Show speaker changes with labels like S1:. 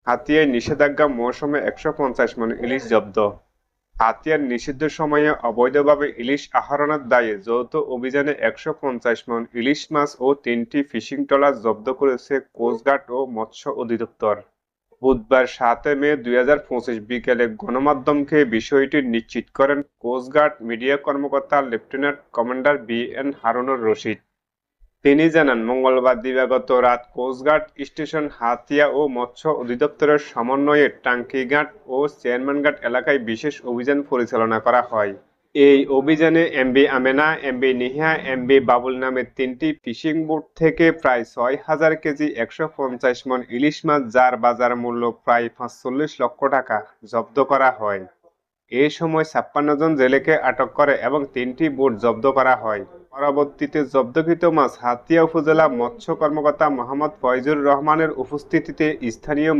S1: হাতিয়ায় নিষেধাজ্ঞা মৌসুমে ১৫০ মণ ইলিশ জব্দ। হাতিয়ার নিষিদ্ধ সময়ে অবৈধভাবে ইলিশ আহরণের দায়ে যৌথ অভিযানে ১৫০ মণ ইলিশ মাছ ও ৩টি ফিশিং ট্রলার জব্দ করেছে কোস্টগার্ড ও মৎস্য অধিদপ্তর। বুধবার ৭ মে ২০২৫ বিকেলে গণমাধ্যমকে বিষয়টি নিশ্চিত করেন কোস্টগার্ড মিডিয়া কর্মকর্তা lieutenant commander BN. Harunur Rashid. তিনি জানান, মঙ্গলবার দিবাগত রাত কোস্টগার্ড স্টেশন হাতিয়া ও মৎস্য অধিদপ্তরের সমন্বয়ে টাঙ্কিঘাট ও চেয়ারম্যানঘাট এলাকায় বিশেষ অভিযান পরিচালনা করা হয়। এই অভিযানে MV Amena, MV Niha, MV Babul নামের ৩টি ফিশিং বোট থেকে প্রায় ৬,০০০ কেজি ১৫০ মণ ইলিশ মাছ, যার বাজার মূল্য প্রায় ৪৫ লক্ষ টাকা জব্দ করা হয়। এ সময় ৫৬ জন জেলেকে আটক করে এবং ৩টি বোট জব্দ করা হয়। পরবর্তীতে জব্দকৃত মাছ হাতিয়া উপজেলা মৎস্য কর্মকর্তা মোহাম্মদ ফয়জুর রহমানের উপস্থিতিতে স্থানীয়